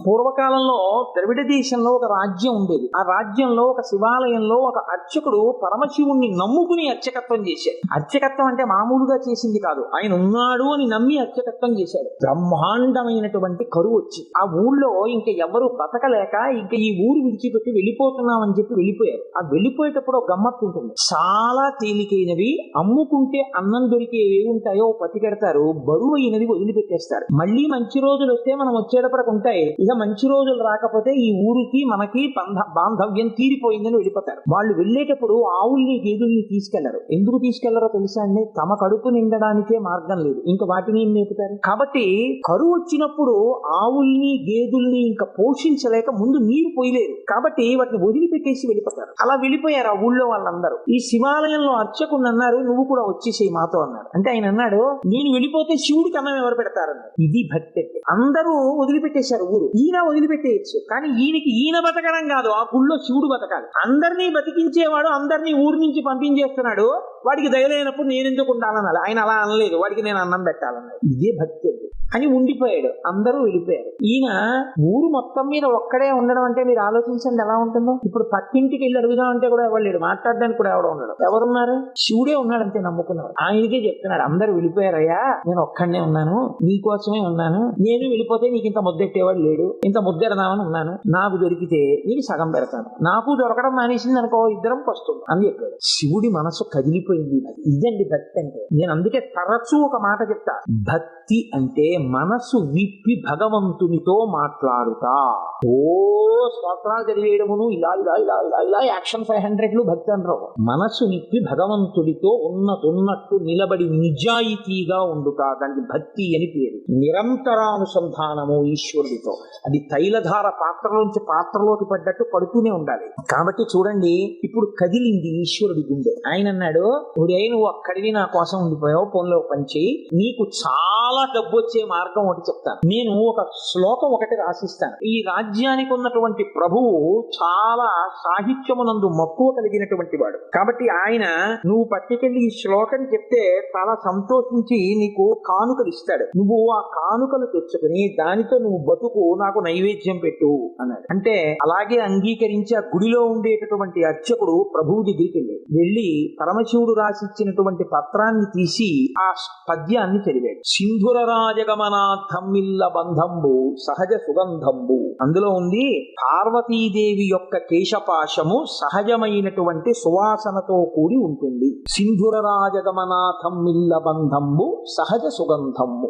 పూర్వకాలంలో ద్రవిడ దేశంలో ఒక రాజ్యం ఉండేది. ఆ రాజ్యంలో ఒక శివాలయంలో ఒక అర్చకుడు పరమశివుణ్ణి నమ్ముకుని అర్చకత్వం చేశాడు. అర్చకత్వం అంటే మామూలుగా చేసింది కాదు, ఆయన ఉన్నాడు అని నమ్మి అర్చకత్వం చేశాడు. బ్రహ్మాండమైనటువంటి కరువు వచ్చి ఆ ఊళ్ళో ఇంక ఎవరు బతకలేక ఇంక ఈ ఊరు విడిచిపెట్టి వెళ్ళిపోతున్నామని చెప్పి వెళ్ళిపోయారు. ఆ వెళ్ళిపోయేటప్పుడు ఒక గమ్మత్తు ఉంటుంది. చాలా తేలికైనవి అమ్ముకుంటే అన్నం దొరికేవి ఉంటాయో పతికెడతారు, బరువు అయినది వదిలిపెట్టేస్తారు. మళ్ళీ మంచి రోజులు వస్తే మనం వచ్చేటప్పటికి ఉంటాయి. ఇక మంచి రోజులు రాకపోతే ఈ ఊరికి మనకి బాంధవ్యం తీరిపోయిందని వెళ్ళిపోతారు. వాళ్ళు వెళ్ళేటప్పుడు ఆవుల్ని గేదెల్ని తీసుకెళ్లరు. ఎందుకు తీసుకెళ్లరో తెలుసా అండి? తమ కడుపు నిండడానికే మార్గం లేదు, ఇంకా వాటిని ఏం మేపుతారు. కాబట్టి కరువు వచ్చినప్పుడు ఆవుల్ని గేదెల్ని ఇంకా పోషించలేక ముందు నీరు పోయలేరు, కాబట్టి వాటిని వదిలిపెట్టేసి వెళ్ళిపోతారు. అలా వెళ్ళిపోయారు ఆ ఊళ్ళో వాళ్ళందరూ. ఈ శివాలయంలో అర్చకుడు అన్నారు, నువ్వు కూడా వచ్చేసేయి మాతో అన్నారు. అంటే ఆయన అన్నాడు, నేను వెళ్ళిపోతే శివుడికి అన్నం ఎవరు పెడతారన్నారు. ఇది భక్తి. అందరూ వదిలిపెట్టేశారు ఊరు. ఈయన వదిలిపెట్టేయచ్చు, కానీ ఈయన బతకడం కాదు, ఆ గుళ్ళో శివుడు బతకాలి. అందరినీ బతికించేవాడు అందరినీ ఊరు నుంచి పంపించేస్తున్నాడు, వాడికి దయలేనప్పుడు నేనెందుకు ఉండాలన్నాడు. ఆయన అలా అనలేదు, వాడికి నేను అన్నం పెట్టాలన్నాడు. ఇదే భక్తి అని ఉండిపోయాడు. అందరూ వెళ్ళిపోయారు. ఈయన ఊరు మొత్తం మీద ఒక్కడే ఉండడం అంటే మీరు ఆలోచించండి ఎలా ఉంటుందో. ఇప్పుడు పక్కింటికి వెళ్ళి అడుగుదాం అంటే కూడా ఎవరు మాట్లాడడానికి కూడా ఎవడో ఉన్నాడు. ఎవరున్నారు? శివుడే ఉన్నాడు అంతే, నమ్ముకున్నారు. ఆయనకే చెప్తున్నాడు, అందరూ వెళ్ళిపోయారయ్యా, నేను ఒక్కడనే ఉన్నాను, నీకోసమే ఉన్నాను. నేను వెళ్ళిపోతే నీకు ఇంత ముద్దెట్టేవాడు లేడు, ఇంత ముద్దెడదామని ఉన్నాను. నాకు దొరికితే నీకు సగం పెడతాను, నాకు దొరకడం మానేసింది అనుకో ఇద్దరం వస్తుంది అని చెప్పాడు. శివుడి మనసు కదిలిపోయింది. ఇదండి భక్తి అంటే. నేను అందుకే తరచూ ఒక మాట చెప్తా, భక్తి అంటే మనసు విప్పి భగవంతునితో మాట్లాడుతా. ఓ స్తోత్రాలు చదివేయడమును ఇలా ఇలా ఇలా ఇలా ఇలా యాక్షన్ 500 భక్తి అంటారు. మనసు విప్పి భగవంతుడితో ఉన్నట్టు నిలబడి నిజాయితీగా ఉండుతా, దానికి భక్తి అని పేరు. నిరంతరానుసంధానము ఈశ్వరుడితో. అది తైలధార పాత్రలోంచి పాత్రలోకి పడ్డట్టు పడుతూనే ఉండాలి. కాబట్టి చూడండి, ఇప్పుడు కదిలింది ఈశ్వరుడి గుండె. ఆయన అన్నాడు, ఒరే నువ్వు అక్కడివి నా కోసం ఉండిపోయావు, ఫోన్లో పంచి నీకు చాలా డబ్బు వచ్చే మార్గం ఒకటి చెప్తాను. నేను ఒక శ్లోకం ఒకటి రాసిస్తాను. ఈ రాజ్యానికి ఉన్నటువంటి ప్రభువు చాలా సాహిత్యమునందు మక్కువ కలిగినటువంటి వాడు. కాబట్టి ఆయన నువ్వు పట్టుకెళ్ళి ఈ శ్లోకం చెప్తే చాలా సంతోషించి నీకు కానుకలు ఇస్తాడు. నువ్వు ఆ కానుకలు తెచ్చుకుని దానితో నువ్వు బతుకు, నాకు నైవేద్యం పెట్టు అన్నాడు. అంటే అలాగే అంగీకరించి ఆ గుడిలో ఉండేటటువంటి అర్చకుడు ప్రభువు దగ్గరికి వెళ్ళి పరమశివుడు రాసిచ్చినటువంటి పత్రాన్ని తీసి ఆ పద్యాన్ని చదివాడు. సింధుర రాజగమనాథమ్మిల్ల బంధంబు సహజ సుగంధంబు. అందులో ఉంది, పార్వతీదేవి యొక్క కేశపాశము సహజమైనటువంటి సువాసనతో కూడి ఉంటుంది. సింధుర రాజగమనాథమ్మిల్ల బంధంబు సహజ సుగంధంబు.